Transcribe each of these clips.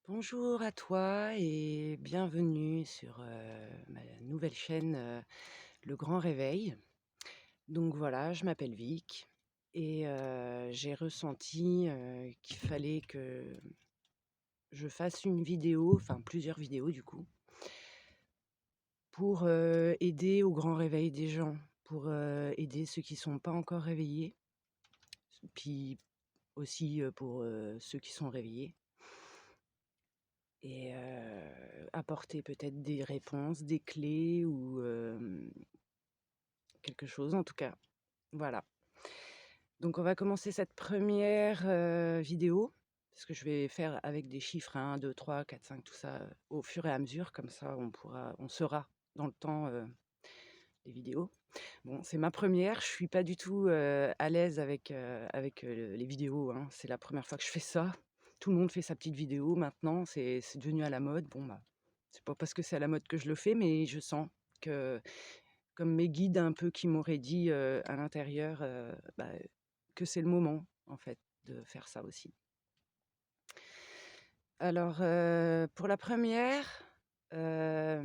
Bonjour à toi et bienvenue sur ma nouvelle chaîne Le Grand Réveil. Donc voilà, je m'appelle Vic et j'ai ressenti qu'il fallait que je fasse une vidéo, enfin plusieurs vidéos du coup, pour aider au grand réveil des gens, pour aider ceux qui sont pas encore réveillés, puis aussi pour ceux qui sont réveillés. Et apporter peut-être des réponses, des clés ou quelque chose en tout cas. Voilà. Donc on va commencer cette première vidéo, parce que je vais faire avec des chiffres 1, 2, 3, 4, 5, tout ça, au fur et à mesure, comme ça on saura dans le temps les vidéos. Bon, c'est ma première, je suis pas du tout à l'aise avec les vidéos, hein. C'est la première fois que je fais ça. Tout le monde fait sa petite vidéo maintenant, c'est devenu à la mode. Bon, bah, c'est pas parce que c'est à la mode que je le fais, mais je sens que, comme mes guides un peu qui m'auraient dit à l'intérieur, bah, que c'est le moment, en fait, de faire ça aussi. Alors, pour la première, et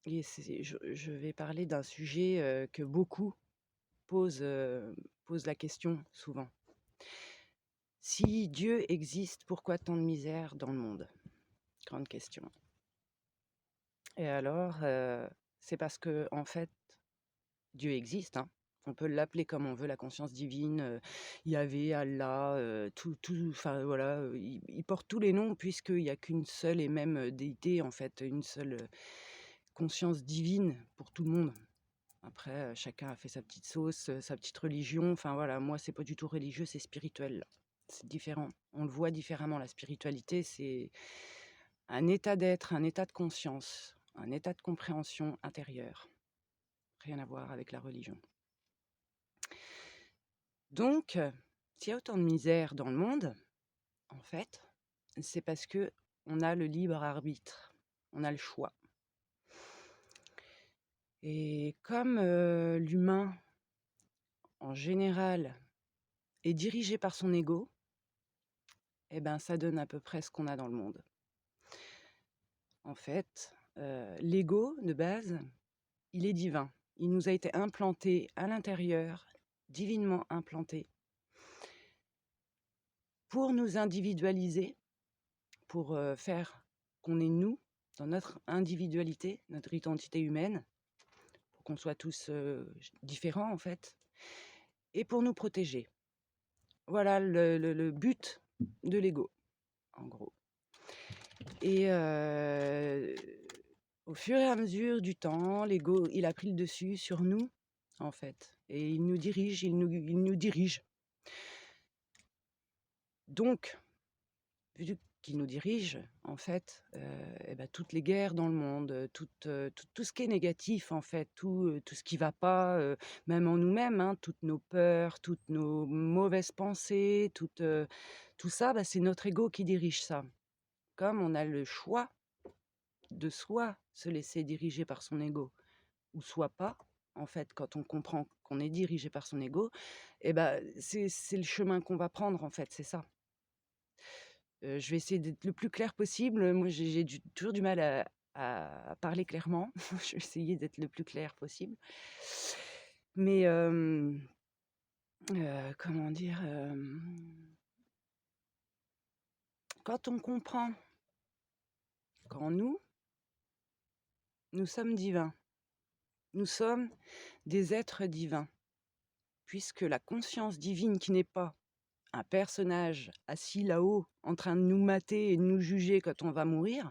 je vais parler d'un sujet que beaucoup posent, posent la question souvent. Si Dieu existe, pourquoi tant de misère dans le monde? Grande question. Et alors, c'est parce que en fait, Dieu existe, hein. On peut l'appeler comme on veut, la conscience divine, Yahvé, Allah, tout enfin voilà, il porte tous les noms puisqu'il y a qu'une seule et même, déité en fait, une seule, conscience divine pour tout le monde. Après, chacun a fait sa petite sauce, sa petite religion, enfin voilà, moi c'est pas du tout religieux, c'est spirituel. C'est différent. On le voit différemment, la spiritualité, c'est un état d'être, un état de conscience, un état de compréhension intérieure. Rien à voir avec la religion. Donc, s'il y a autant de misère dans le monde, en fait, c'est parce qu'on a le libre arbitre, on a le choix. Et comme l'humain, en général, est dirigé par son ego, eh ben, ça donne à peu près ce qu'on a dans le monde. En fait, l'ego, de base, il est divin. Il nous a été implanté à l'intérieur, divinement implanté, pour nous individualiser, pour faire qu'on est nous, dans notre individualité, notre identité humaine, pour qu'on soit tous différents en fait, et pour nous protéger. Voilà le but de l'ego, en gros. Et au fur et à mesure du temps, l'ego, il a pris le dessus sur nous, en fait. Et il nous dirige, il nous dirige. Donc, vu qu'il nous dirige, en fait, et bah, toutes les guerres dans le monde, tout ce qui est négatif, en fait, tout ce qui va pas, même en nous-mêmes, hein, toutes nos peurs, toutes nos mauvaises pensées, tout ça, bah, c'est notre ego qui dirige ça. Comme on a le choix de soit se laisser diriger par son ego ou soit pas, en fait, quand on comprend qu'on est dirigé par son ego, et ben c'est le chemin qu'on va prendre, en fait, c'est ça. Je vais essayer d'être le plus clair possible. Moi, j'ai toujours du mal à parler clairement. Je vais essayer d'être le plus clair possible. Mais, comment dire? Quand on comprend qu'en nous, nous sommes divins, nous sommes des êtres divins, puisque la conscience divine qui n'est pas un personnage assis là-haut en train de nous mater et de nous juger quand on va mourir,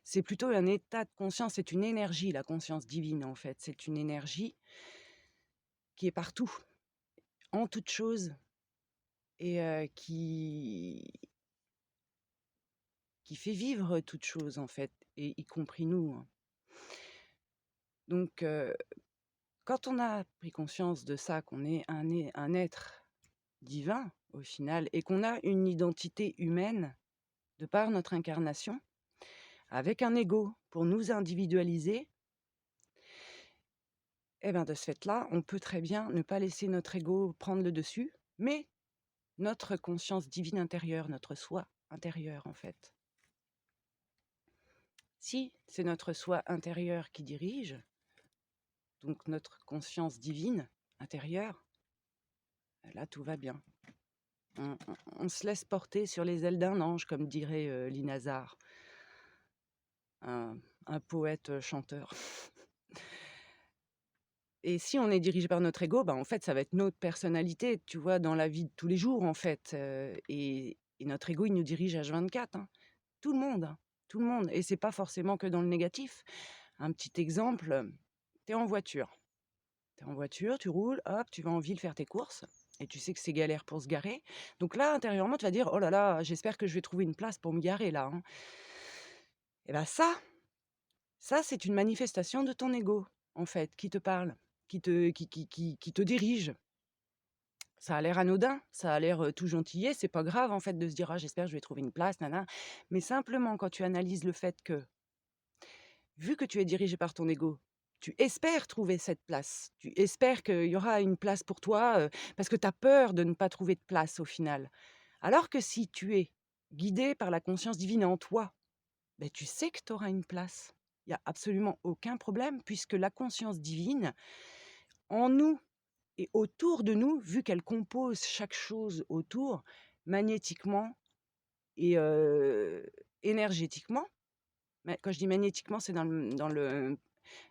c'est plutôt un état de conscience, c'est une énergie, la conscience divine en fait. C'est une énergie qui est partout, en toute chose et qui fait vivre toute chose en fait, et y compris nous, hein. Donc quand on a pris conscience de ça, qu'on est un être divin au final et qu'on a une identité humaine de par notre incarnation, avec un ego pour nous individualiser, et ben, de ce fait-là, on peut très bien ne pas laisser notre ego prendre le dessus, mais notre conscience divine intérieure, notre soi intérieur, en fait. Si c'est notre soi intérieur qui dirige, donc notre conscience divine intérieure, là tout va bien. On se laisse porter sur les ailes d'un ange, comme dirait Linazar, un poète chanteur. Et si on est dirigé par notre ego, bah, en fait, ça va être notre personnalité, tu vois, dans la vie de tous les jours, en fait. Et notre ego, il nous dirige H24, hein. Tout le monde, hein, tout le monde. Et c'est pas forcément que dans le négatif. Un petit exemple, tu es en voiture. Tu es en voiture, tu roules, hop, tu vas en ville faire tes courses. Et tu sais que c'est galère pour se garer. Donc là, intérieurement, tu vas dire, oh là là, j'espère que je vais trouver une place pour me garer là, hein. Et bien ça, c'est une manifestation de ton ego, en fait, qui te parle, qui te dirige. Ça a l'air anodin, ça a l'air tout gentillet, c'est pas grave en fait de se dire ah, j'espère que je vais trouver une place, nana. Mais simplement quand tu analyses le fait que, vu que tu es dirigé par ton ego, tu espères trouver cette place, tu espères qu'il y aura une place pour toi parce que tu as peur de ne pas trouver de place au final. Alors que si tu es guidé par la conscience divine en toi, ben, tu sais que tu auras une place. Il n'y a absolument aucun problème puisque la conscience divine, en nous et autour de nous, vu qu'elle compose chaque chose autour, magnétiquement et énergétiquement, mais quand je dis magnétiquement, c'est dans le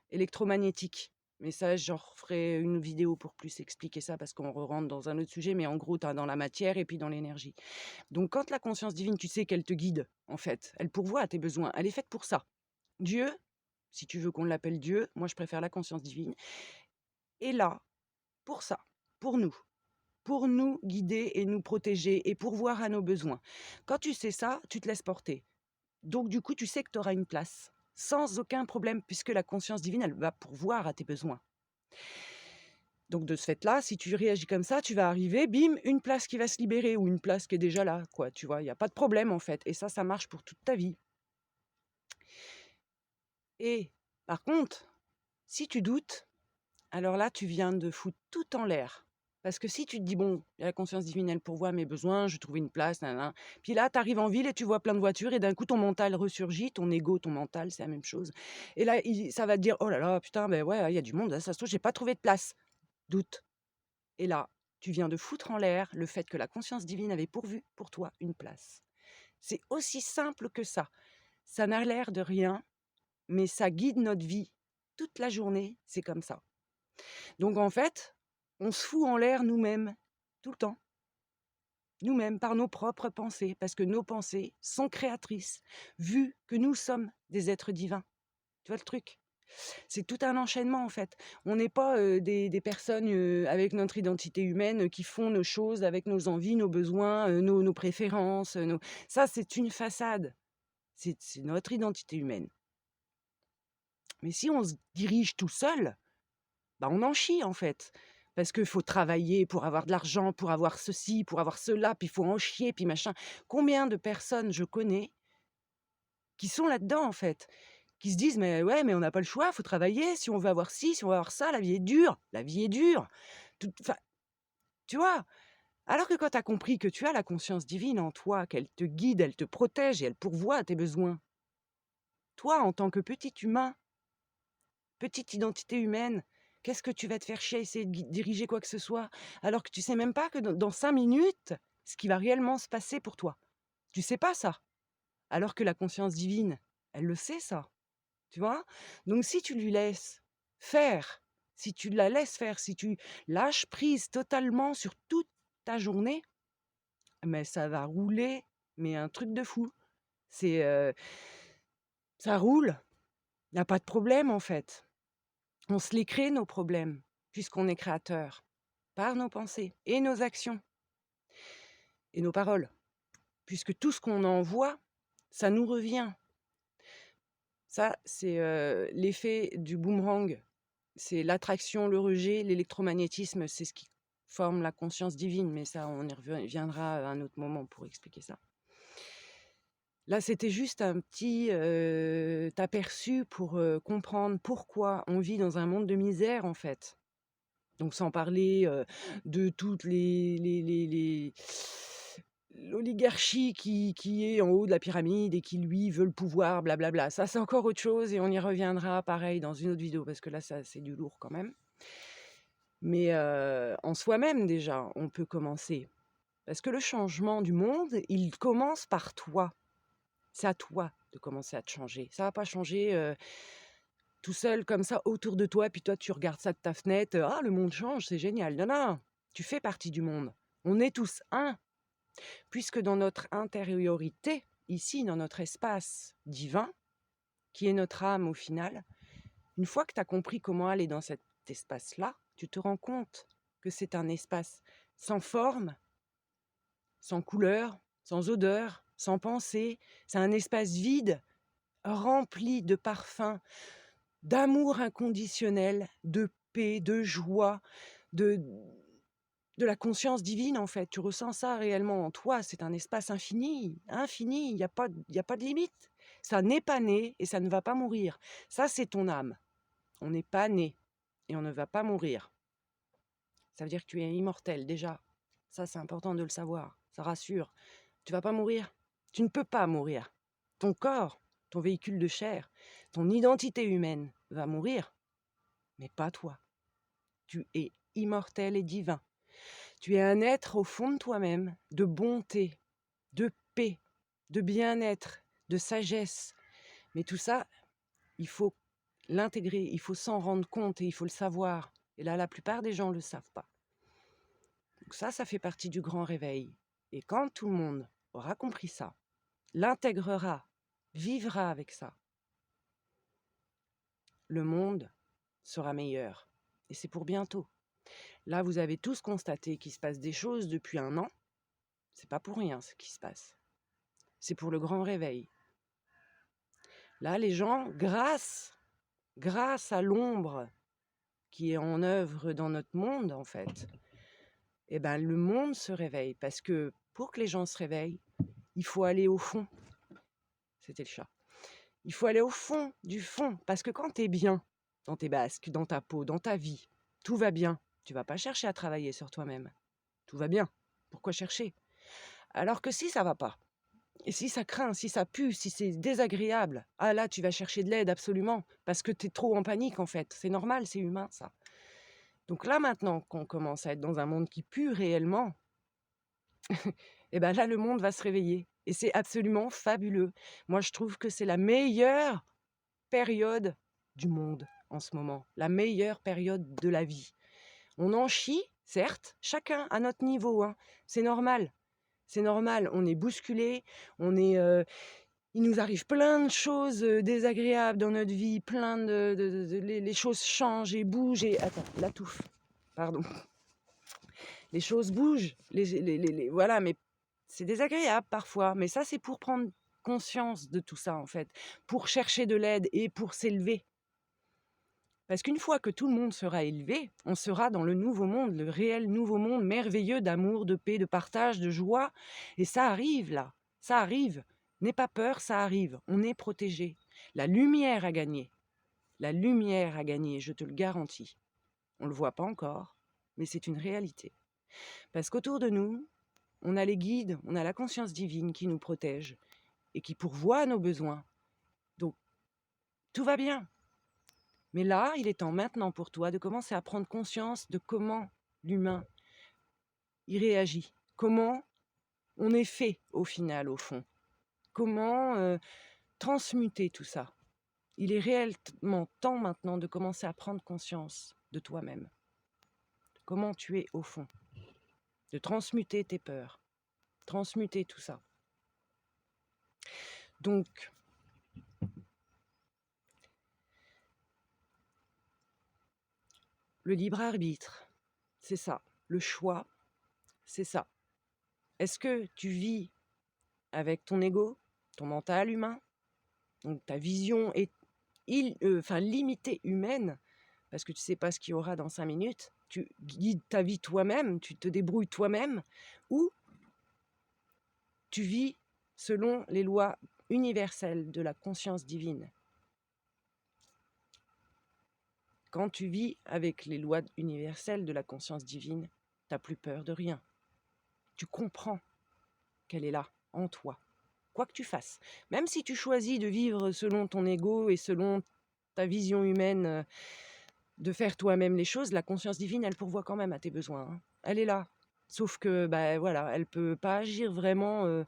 électromagnétique. Mais ça, j'en referai une vidéo pour plus expliquer ça parce qu'on rentre dans un autre sujet, mais en gros, tu as dans la matière et puis dans l'énergie. Donc quand la conscience divine, tu sais qu'elle te guide, en fait, elle pourvoit à tes besoins, elle est faite pour ça. Dieu, si tu veux qu'on l'appelle Dieu, moi je préfère la conscience divine, est là pour ça, pour nous guider et nous protéger et pourvoir à nos besoins. Quand tu sais ça, tu te laisses porter. Donc du coup, tu sais que tu auras une place, sans aucun problème, puisque la conscience divine, elle va pourvoir à tes besoins. Donc de ce fait-là, si tu réagis comme ça, tu vas arriver, bim, une place qui va se libérer ou une place qui est déjà là, quoi. Tu vois, il n'y a pas de problème en fait. Et ça marche pour toute ta vie. Et par contre, si tu doutes, alors là, tu viens de foutre tout en l'air. Parce que si tu te dis, bon, la conscience divine, elle pourvoit à mes besoins, je trouve une place, nanana. Puis là, tu arrives en ville et tu vois plein de voitures et d'un coup, ton mental ressurgit, ton ego, ton mental, c'est la même chose. Et là, ça va te dire, oh là là, putain, ben ouais, il y a du monde, ça se trouve, j'ai pas trouvé de place. Doute. Et là, tu viens de foutre en l'air le fait que la conscience divine avait pourvu pour toi une place. C'est aussi simple que ça. Ça n'a l'air de rien, mais ça guide notre vie. Toute la journée, c'est comme ça. Donc en fait, on se fout en l'air nous-mêmes, tout le temps. Nous-mêmes, par nos propres pensées, parce que nos pensées sont créatrices, vu que nous sommes des êtres divins. Tu vois le truc? C'est tout un enchaînement en fait. On n'est pas des personnes avec notre identité humaine qui font nos choses avec nos envies, nos besoins, nos préférences. Ça, c'est une façade. C'est notre identité humaine. Mais si on se dirige tout seul, bah, on en chie en fait. Parce qu'il faut travailler pour avoir de l'argent, pour avoir ceci, pour avoir cela, puis il faut en chier, puis machin. Combien de personnes je connais qui sont là-dedans en fait, qui se disent mais ouais, mais on n'a pas le choix, faut travailler, si on veut avoir ci, si on veut avoir ça, la vie est dure, la vie est dure. Enfin, tu vois? Alors que quand tu as compris que tu as la conscience divine en toi, qu'elle te guide, elle te protège et elle pourvoit à tes besoins, toi en tant que petit humain, petite identité humaine, qu'est-ce que tu vas te faire chier à essayer de diriger quoi que ce soit, alors que tu sais même pas que dans 5 minutes, ce qui va réellement se passer pour toi. Tu sais pas ça. Alors que la conscience divine, elle le sait ça. Tu vois? Donc si tu lui laisses faire, si tu la laisses faire, si tu lâches prise totalement sur toute ta journée, mais ça va rouler, mais un truc de fou. C'est, ça roule, il y a pas de problème en fait. On se les crée nos problèmes, puisqu'on est créateur, par nos pensées et nos actions et nos paroles. Puisque tout ce qu'on envoie, ça nous revient. Ça, c'est, l'effet du boomerang. C'est l'attraction, le rejet, l'électromagnétisme, c'est ce qui forme la conscience divine, mais ça, on y reviendra à un autre moment pour expliquer ça. Là, c'était juste un petit aperçu pour comprendre pourquoi on vit dans un monde de misère, en fait. Donc sans parler de toutes l'oligarchie qui est en haut de la pyramide et qui, lui, veut le pouvoir, blablabla. Ça, c'est encore autre chose et on y reviendra pareil dans une autre vidéo parce que là, ça, c'est du lourd quand même. Mais en soi-même, déjà, on peut commencer. Parce que le changement du monde, il commence par toi. C'est à toi de commencer à te changer. Ça va pas changer tout seul comme ça autour de toi, puis toi, tu regardes ça de ta fenêtre. Ah, le monde change, c'est génial. Non, non, tu fais partie du monde. On est tous un. Puisque dans notre intériorité, ici, dans notre espace divin, qui est notre âme au final, une fois que tu as compris comment aller dans cet espace-là, tu te rends compte que c'est un espace sans forme, sans couleur, sans odeur, sans pensée. C'est un espace vide, rempli de parfums, d'amour inconditionnel, de paix, de joie, de, de la conscience divine, en fait. Tu ressens ça réellement en toi. C'est un espace infini, infini. Il y a pas de limite. Ça n'est pas né et ça ne va pas mourir. Ça, c'est ton âme. On n'est pas né et on ne va pas mourir. Ça veut dire que tu es immortel, déjà. Ça, c'est important de le savoir. Ça rassure. Tu vas pas mourir. Tu ne peux pas mourir. Ton corps, ton véhicule de chair, ton identité humaine va mourir, mais pas toi. Tu es immortel et divin. Tu es un être au fond de toi-même, de bonté, de paix, de bien-être, de sagesse. Mais tout ça, il faut l'intégrer, il faut s'en rendre compte et il faut le savoir. Et là, la plupart des gens ne le savent pas. Donc ça fait partie du grand réveil. Et quand tout le monde aura compris ça, l'intégrera, vivra avec ça, le monde sera meilleur. Et c'est pour bientôt. Là, vous avez tous constaté qu'il se passe des choses depuis 1 an. C'est pas pour rien ce qui se passe. C'est pour le grand réveil. Là, les gens, grâce à l'ombre qui est en œuvre dans notre monde, en fait, eh ben, le monde se réveille. Parce que pour que les gens se réveillent, il faut aller au fond. C'était le chat. Il faut aller au fond du fond. Parce que quand tu es bien dans tes basques, dans ta peau, dans ta vie, tout va bien. Tu vas pas chercher à travailler sur toi-même. Tout va bien. Pourquoi chercher? Alors que si ça va pas, et si ça craint, si ça pue, si c'est désagréable, ah là, tu vas chercher de l'aide absolument, parce que tu es trop en panique en fait. C'est normal, c'est humain ça. Donc là maintenant qu'on commence à être dans un monde qui pue réellement, et ben là le monde va se réveiller. Et c'est absolument fabuleux. Moi je trouve que c'est la meilleure période du monde en ce moment, la meilleure période de la vie. On en chie, certes, chacun à notre niveau, hein. C'est normal. C'est normal, on est bousculé, il nous arrive plein de choses désagréables dans notre vie, plein les choses changent et bougent et... Attends, la touffe, pardon. Les choses bougent, voilà, mais c'est désagréable parfois. Mais ça, c'est pour prendre conscience de tout ça, en fait, pour chercher de l'aide et pour s'élever. Parce qu'une fois que tout le monde sera élevé, on sera dans le nouveau monde, le réel nouveau monde merveilleux d'amour, de paix, de partage, de joie. Et ça arrive là, ça arrive. N'aie pas peur, ça arrive. On est protégé. La lumière a gagné. La lumière a gagné, je te le garantis. On ne le voit pas encore, mais c'est une réalité. Parce qu'autour de nous, on a les guides, on a la conscience divine qui nous protège et qui pourvoit à nos besoins. Donc, tout va bien. Mais là, il est temps maintenant pour toi de commencer à prendre conscience de comment l'humain y réagit, comment on est fait au final, au fond, comment transmuter tout ça. Il est réellement temps maintenant de commencer à prendre conscience de toi-même, de comment tu es au fond, de transmuter tes peurs, transmuter tout ça. Donc, le libre arbitre, c'est ça. Le choix, c'est ça. Est-ce que tu vis avec ton ego, ton mental humain, donc ta vision est limitée humaine, parce que tu ne sais pas ce qu'il y aura dans 5 minutes, tu guides ta vie toi-même, tu te débrouilles toi-même, ou tu vis selon les lois universelles de la conscience divine. Quand tu vis avec les lois universelles de la conscience divine, tu n'as plus peur de rien. Tu comprends. qu'elle est là, en toi, quoi que tu fasses. Même si tu choisis de vivre selon ton ego et selon ta vision humaine, de faire toi-même les choses, la conscience divine, elle pourvoit quand même à tes besoins, hein. Elle est là. Sauf que, bah, voilà, elle peut pas agir vraiment,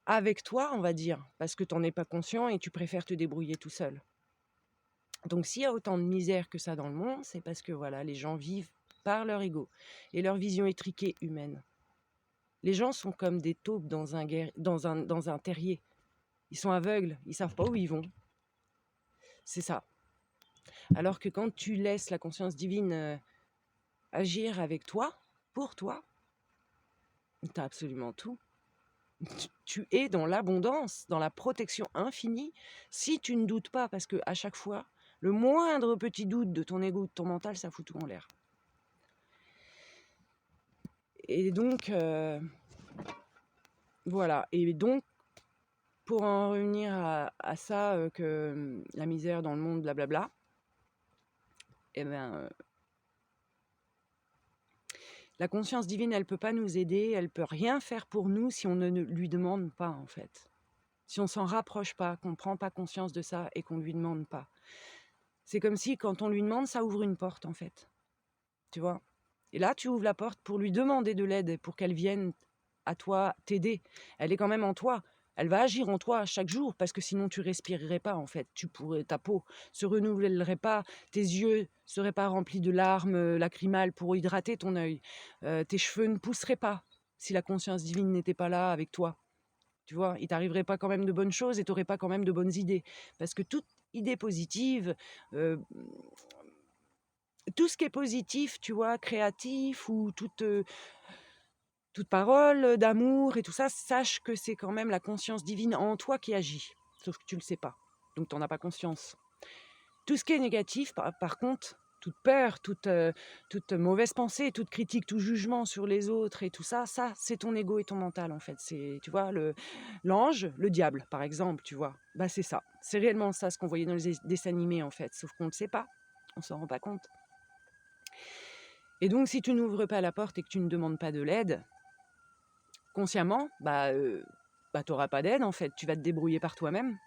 avec toi, on va dire, parce que tu en es pas conscient et tu préfères te débrouiller tout seul. Donc s'il y a autant de misère que ça dans le monde, c'est parce que, voilà, les gens vivent par leur ego et leur vision étriquée humaine. Les gens sont comme des taupes dans un terrier. Ils sont aveugles, ils savent pas où ils vont. C'est ça. Alors que quand tu laisses la conscience divine, agir avec toi, pour toi, tu as absolument tout. Tu es dans l'abondance, dans la protection infinie, si tu ne doutes pas, parce qu'à chaque fois, le moindre petit doute de ton ego, de ton mental, ça fout tout en l'air. Et donc, voilà. Et donc, pour en revenir à ça, que la misère dans le monde, blablabla, eh ben, la conscience divine, elle peut pas nous aider, elle peut rien faire pour nous si on ne lui demande pas, en fait. Si on s'en rapproche pas, qu'on prend pas conscience de ça et qu'on lui demande pas. C'est comme si quand on lui demande, ça ouvre une porte, en fait. Tu vois? Et là, tu ouvres la porte pour lui demander de l'aide, pour qu'elle vienne à toi t'aider. Elle est quand même en toi. Elle va agir en toi chaque jour, parce que sinon tu respirerais pas, en fait. Ta peau se renouvellerait pas, tes yeux seraient pas remplis de larmes lacrymales pour hydrater ton œil. Tes cheveux ne pousseraient pas si la conscience divine n'était pas là avec toi. Tu vois? Il t'arriverait pas quand même de bonnes choses et tu aurais pas quand même de bonnes idées. Parce que toute idée positive, heu tout ce qui est positif, tu vois, créatif ou toute parole d'amour et tout ça, sache que c'est quand même la conscience divine en toi qui agit. Sauf que tu le sais pas, donc tu en as pas conscience. Tout ce qui est négatif, par contre, toute peur, toute mauvaise pensée, toute critique, tout jugement sur les autres et tout ça, c'est ton ego et ton mental, en fait. C'est, tu vois, l'ange, le diable, par exemple, tu vois. Bah, c'est ça. C'est réellement ça, ce qu'on voyait dans les dessins animés, en fait. Sauf qu'on ne le sait pas. On s'en rend pas compte. Et donc, si tu n'ouvres pas la porte et que tu ne demandes pas de l'aide, consciemment, tu auras pas d'aide, en fait. Tu vas te débrouiller par toi-même.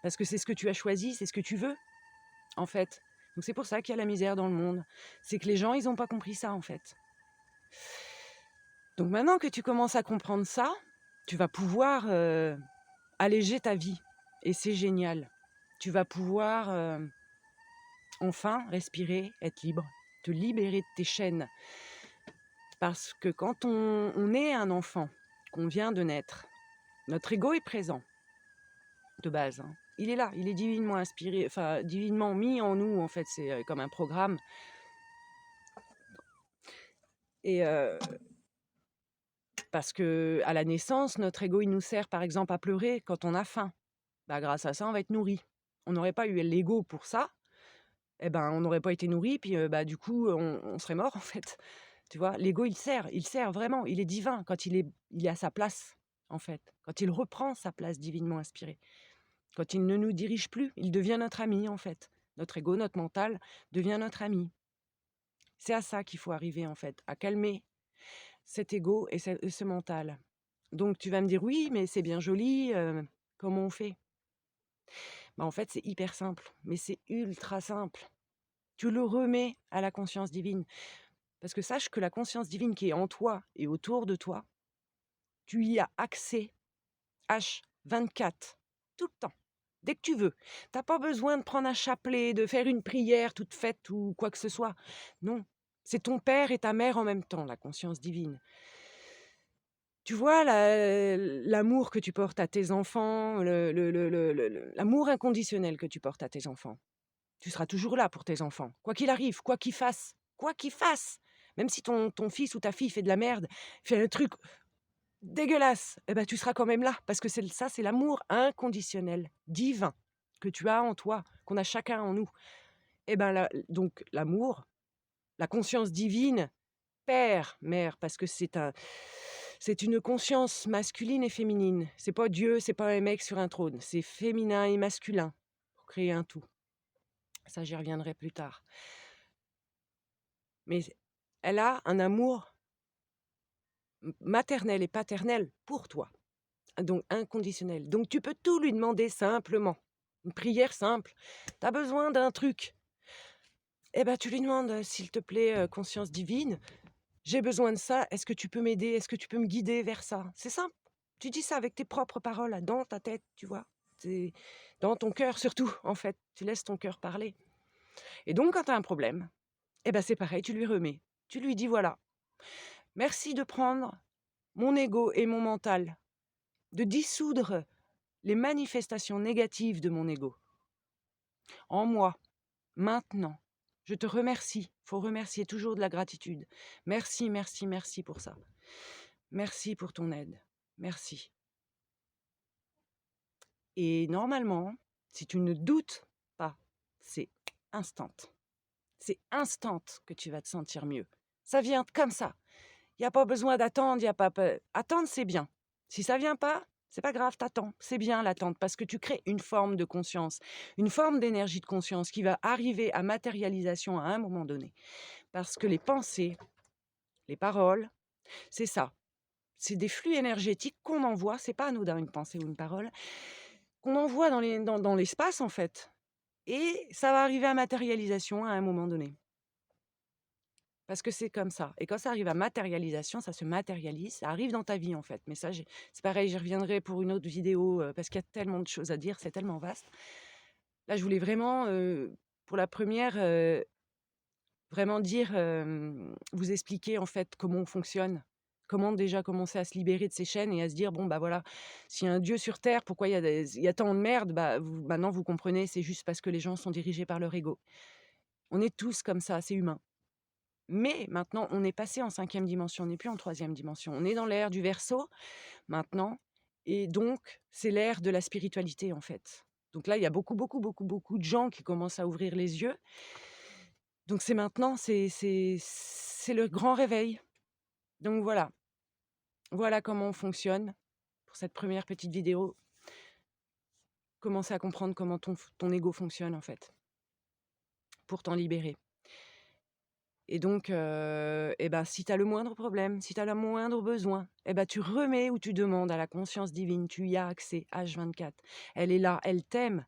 Parce que c'est ce que tu as choisi, c'est ce que tu veux, en fait. Donc, c'est pour ça qu'il y a la misère dans le monde. C'est que les gens, ils n'ont pas compris ça, en fait. Donc, maintenant que tu commences à comprendre ça, tu vas pouvoir alléger ta vie. Et c'est génial. Tu vas pouvoir enfin respirer, être libre, te libérer de tes chaînes. Parce que quand on est un enfant, qu'on vient de naître, notre ego est présent, de base, hein. Il est là, il est divinement inspiré, enfin divinement mis en nous, en fait, c'est comme un programme. Et parce que à la naissance, notre ego, il nous sert par exemple à pleurer quand on a faim. Bah, grâce à ça, on va être nourri. On n'aurait pas eu l'ego pour ça, eh ben, on n'aurait pas été nourri, puis du coup, on serait mort, en fait. Tu vois? L'ego, il sert vraiment, il est divin quand il est à sa place, en fait. Quand il reprend sa place divinement inspirée. Quand il ne nous dirige plus, il devient notre ami, en fait. Notre ego, notre mental devient notre ami. C'est à ça qu'il faut arriver, en fait, à calmer cet ego et ce mental. Donc tu vas me dire: «Oui, mais c'est bien joli, comment on fait?» Bah, en fait, c'est hyper simple, mais c'est ultra simple. Tu le remets à la conscience divine. Parce que sache que la conscience divine qui est en toi et autour de toi, tu y as accès H24, tout le temps, dès que tu veux. Tu as pas besoin de prendre un chapelet, de faire une prière toute faite ou quoi que ce soit. Non, c'est ton père et ta mère en même temps, la conscience divine. Tu vois l'amour que tu portes à tes enfants, l'amour inconditionnel que tu portes à tes enfants. Tu seras toujours là pour tes enfants, quoi qu'il arrive, quoi qu'ils fassent, quoi qu'ils fassent. Même si ton fils ou ta fille fait de la merde, fait un truc dégueulasse, eh ben, tu seras quand même là, parce que c'est l'amour inconditionnel, divin, que tu as en toi, qu'on a chacun en nous. Et ben donc l'amour, la conscience divine, père, mère, parce que c'est une conscience masculine et féminine. C'est pas Dieu, c'est pas un mec sur un trône, c'est féminin et masculin pour créer un tout. Ça, j'y reviendrai plus tard. Mais elle a un amour maternelle et paternelle pour toi, donc inconditionnelle. Donc tu peux tout lui demander simplement. Une prière simple. Tu as besoin d'un truc. Eh ben, tu lui demandes, s'il te plaît, conscience divine, j'ai besoin de ça, est-ce que tu peux m'aider? Est-ce que tu peux me guider vers ça? C'est simple. Tu dis ça avec tes propres paroles, là, dans ta tête, tu vois? C'est dans ton cœur surtout, en fait. Tu laisses ton cœur parler. Et donc, quand tu as un problème, eh ben, c'est pareil, tu lui remets. Tu lui dis: «Voilà, merci de prendre mon ego et mon mental, de dissoudre les manifestations négatives de mon ego en moi, maintenant. Je te remercie». Faut remercier, toujours de la gratitude. Merci, merci, merci pour ça. Merci pour ton aide. Merci. Et normalement, si tu ne doutes pas, c'est instant. C'est instant que tu vas te sentir mieux. Ça vient comme ça. Il y a pas besoin d'attendre, il y a pas attendre, c'est bien. Si ça vient pas, c'est pas grave, t'attends. C'est bien l'attente parce que tu crées une forme de conscience, une forme d'énergie de conscience qui va arriver à matérialisation à un moment donné. Parce que les pensées, les paroles, c'est ça. C'est des flux énergétiques qu'on envoie, c'est pas anodin une pensée ou une parole, qu'on envoie dans l'espace en fait. Et ça va arriver à matérialisation à un moment donné. Parce que c'est comme ça. Et quand ça arrive à matérialisation, ça se matérialise, ça arrive dans ta vie en fait. Mais ça, c'est pareil, j'y reviendrai pour une autre vidéo parce qu'il y a tellement de choses à dire, c'est tellement vaste. Là, je voulais vraiment, pour la première, vraiment dire, vous expliquer en fait comment on fonctionne. Comment déjà commencer à se libérer de ces chaînes et à se dire, bon, bah voilà, s'il y a un Dieu sur Terre, pourquoi il y a tant de merde, bah, maintenant vous comprenez, c'est juste parce que les gens sont dirigés par leur ego. On est tous comme ça, c'est humain. Mais maintenant, on est passé en 5e dimension, on n'est plus en 3e dimension. On est dans l'ère du Verseau maintenant, et donc c'est l'ère de la spiritualité en fait. Donc là, il y a beaucoup, beaucoup, beaucoup, beaucoup de gens qui commencent à ouvrir les yeux. Donc c'est maintenant, c'est le grand réveil. Donc voilà, voilà comment on fonctionne pour cette première petite vidéo. Commencer à comprendre comment ton ego fonctionne en fait, pour t'en libérer. Et donc, et ben, si tu as le moindre problème, si tu as le moindre besoin, et ben, tu remets ou tu demandes à la conscience divine, tu y as accès H24. Elle est là, elle t'aime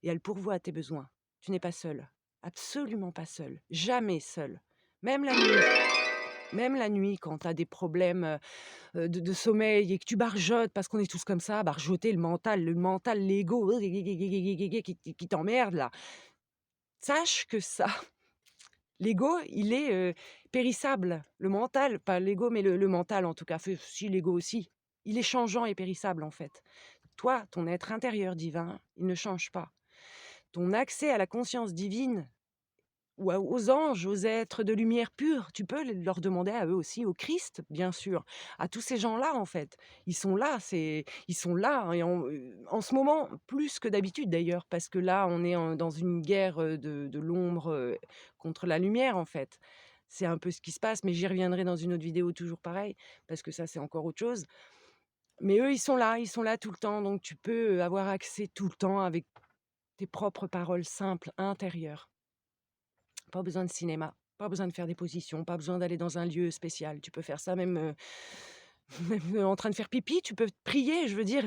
et elle pourvoit à tes besoins. Tu n'es pas seul, absolument pas seul, jamais seul. Même la nuit, même la nuit quand tu as des problèmes, de sommeil et que tu barjottes, parce qu'on est tous comme ça, barjotter le mental, l'ego qui t'emmerde là. Sache que ça l'ego, il est, périssable. Le mental, pas l'ego, mais le mental en tout cas, si l'ego aussi, il est changeant et périssable en fait. Toi, ton être intérieur divin, il ne change pas. Ton accès à la conscience divine ou aux anges, aux êtres de lumière pure, tu peux leur demander à eux aussi, au Christ, bien sûr, à tous ces gens-là en fait. Ils sont là, ils sont là, hein, et en ce moment, plus que d'habitude d'ailleurs, parce que là, on est dans une guerre de l'ombre contre la lumière en fait. C'est un peu ce qui se passe, mais j'y reviendrai dans une autre vidéo toujours pareil, parce que ça c'est encore autre chose. Mais eux, ils sont là tout le temps, donc tu peux avoir accès tout le temps avec tes propres paroles simples, intérieures. Pas besoin de cinéma, pas besoin de faire des positions, pas besoin d'aller dans un lieu spécial. Tu peux faire ça même, même en train de faire pipi, tu peux prier, je veux dire,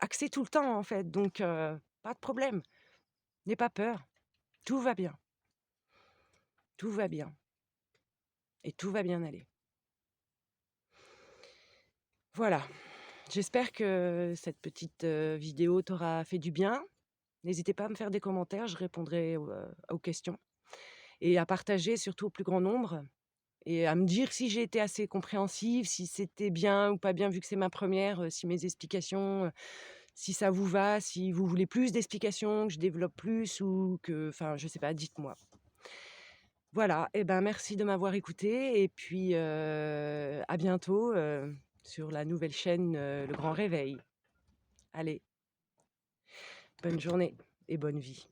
accès tout le temps en fait, donc pas de problème. N'aie pas peur, tout va bien. Tout va bien et tout va bien aller. Voilà, j'espère que cette petite, vidéo t'aura fait du bien. N'hésitez pas à me faire des commentaires, je répondrai aux questions et à partager surtout au plus grand nombre. Et à me dire si j'ai été assez compréhensive, si c'était bien ou pas bien vu que c'est ma première, si mes explications, si ça vous va, si vous voulez plus d'explications, que je développe plus ou que enfin, je sais pas, dites-moi. Voilà, et ben, merci de m'avoir écoutée et puis, à bientôt, sur la nouvelle chaîne, Le Grand Réveil. Allez, bonne journée et bonne vie.